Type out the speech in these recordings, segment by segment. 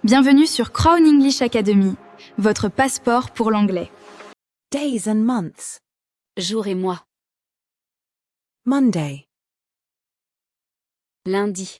Bienvenue sur Crown English Academy, votre passeport pour l'anglais. Days and months. Jours et mois. Monday, Lundi.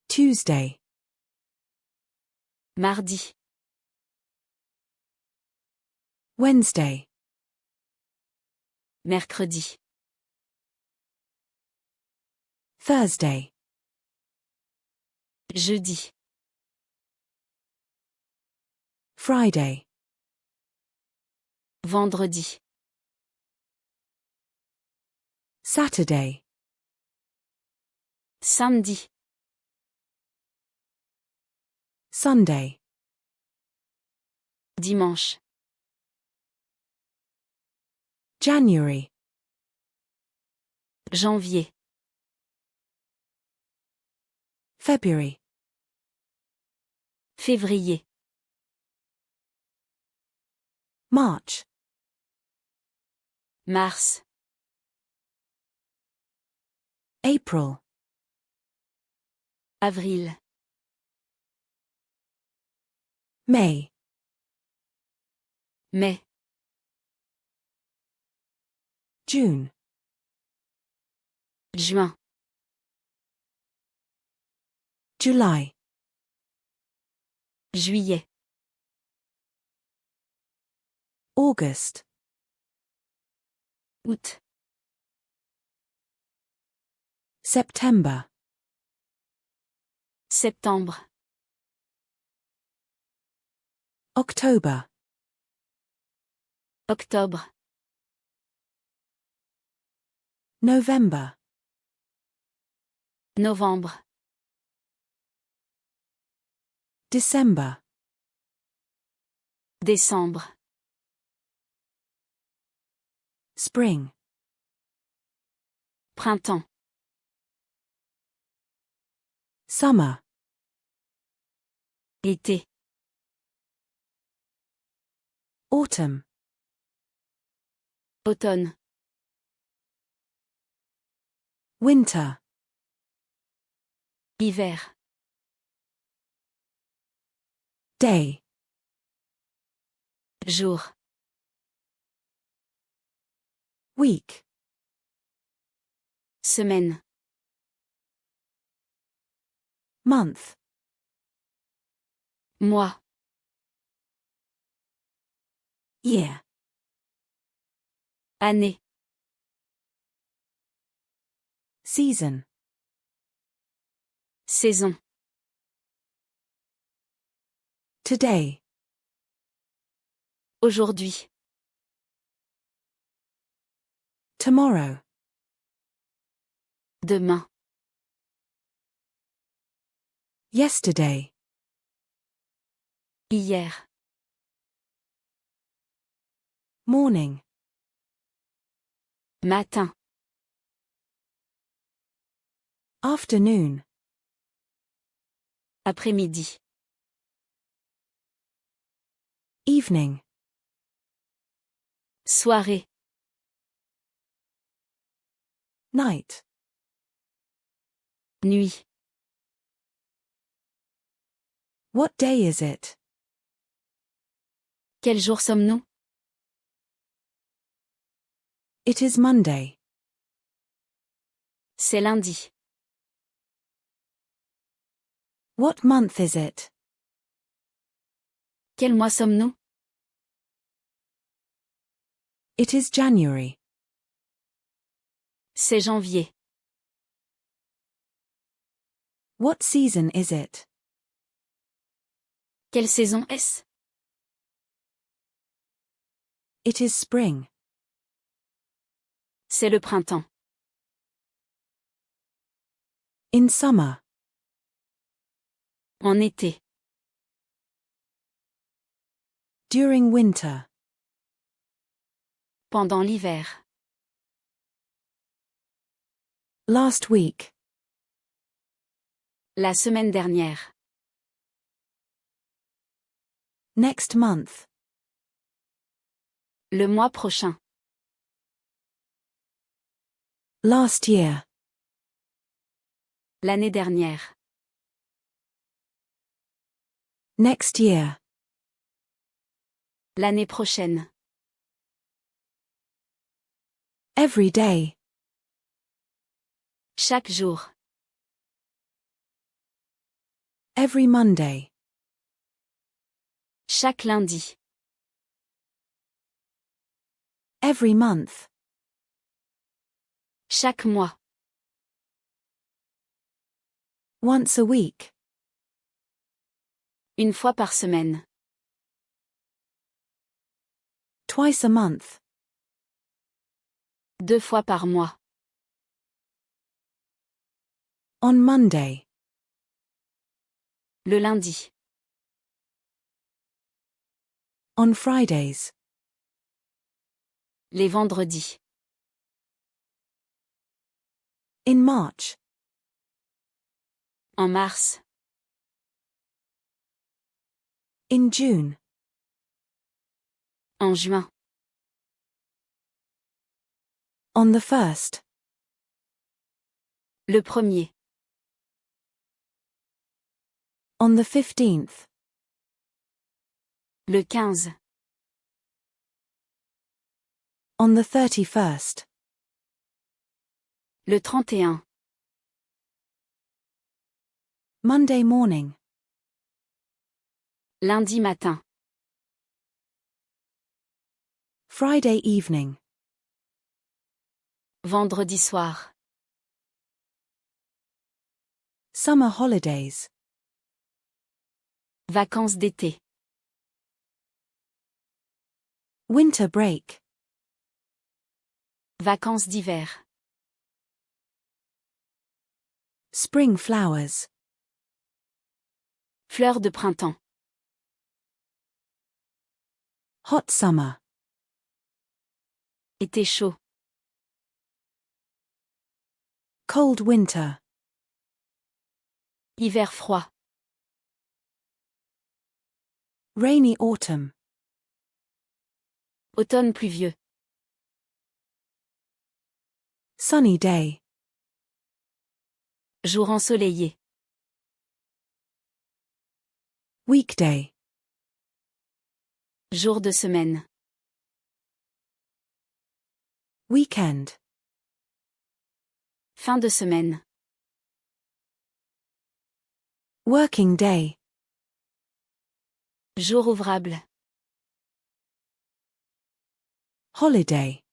Tuesday, Mardi. Wednesday, Mercredi. Thursday, Jeudi. Friday, Vendredi. Saturday, Samedi. Sunday, Dimanche. January, Janvier. February, Février. March, Mars. April, Avril. May, Mai. June, Juin. July, Juillet. August, Août. September, Septembre. October, Octobre. November, Novembre. December, Décembre. Spring, Printemps. Summer, Été. Autumn, Automne. Winter, Hiver. Day, Jour. Week, Semaine. Month, Mois. Year, Année. Season, Saison. Today, Aujourd'hui. Tomorrow, Demain. Yesterday, Hier. Morning, Matin. Afternoon, Après-midi. Evening, Soirée. Night, Nuit. What day is it? Quel jour sommes-nous? It is Monday. C'est lundi. What month is it? Quel mois sommes-nous? It is January. C'est janvier. What season is it? Quelle saison est-ce? It is spring. C'est le printemps. In summer, En été. during winter, Pendant l'hiver. last week, La semaine dernière. next month, Le mois prochain. last year, L'année dernière. Next year. L'année prochaine. Every day. Chaque jour. Every Monday. Chaque lundi. Every month. Chaque mois. Once a week. Une fois par semaine. Twice a month. 2 fois par mois. On Monday. Le lundi. On Fridays. Les vendredis. In March. En mars. In June. En juin. On the 1st. Le premier. On the 15th. Le 15. On the 31st. Le 31. Monday morning. Lundi matin. Friday evening. Vendredi soir. Summer holidays. Vacances d'été. Winter break. Vacances d'hiver. Spring flowers. Fleurs de printemps. Hot summer. Été chaud. Cold winter. Hiver froid. Rainy autumn. Automne pluvieux. Sunny day. Jour ensoleillé. Weekday. Jour de semaine. Weekend. Fin de semaine. Working day. Jour ouvrable. Holiday.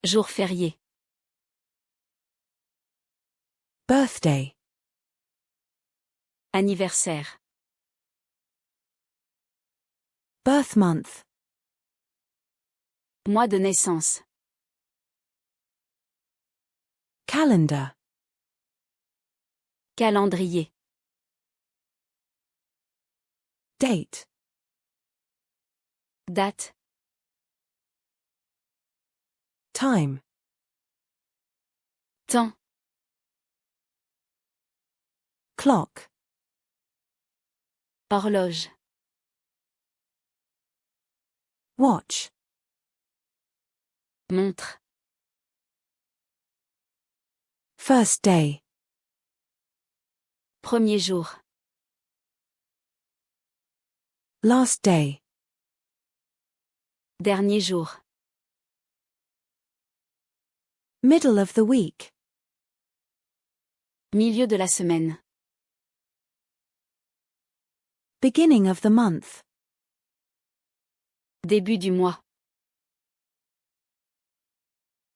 Jour férié. Birthday. Anniversaire. Birth month. Mois de naissance. Calendar. Calendrier. Date. Date. Time. Temps. Clock. Horloge. Watch. Montre. First day. Premier jour. Last day. Dernier jour. Middle of the week. Milieu de la semaine. Beginning of the month. Début du mois.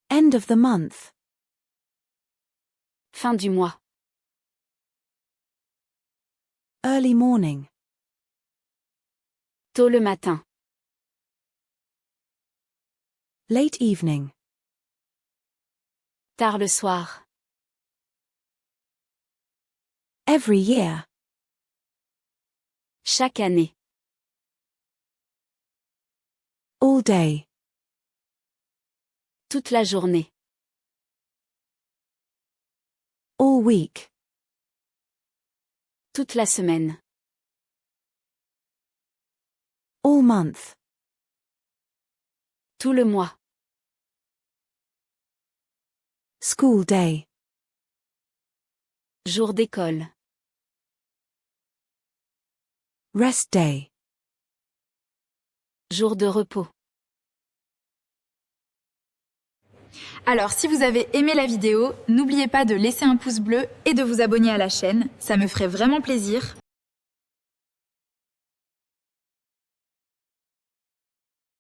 End of the month. Fin du mois. Early morning. Tôt le matin. Late evening. Tard le soir. Every year. Chaque année. All day. Toute la journée. All week. Toute la semaine. All month. Tout le mois. School day. Jour d'école. Rest day. Jour de repos. Alors, si vous avez aimé la vidéo, n'oubliez pas de laisser un pouce bleu et de vous abonner à la chaîne, ça me ferait vraiment plaisir.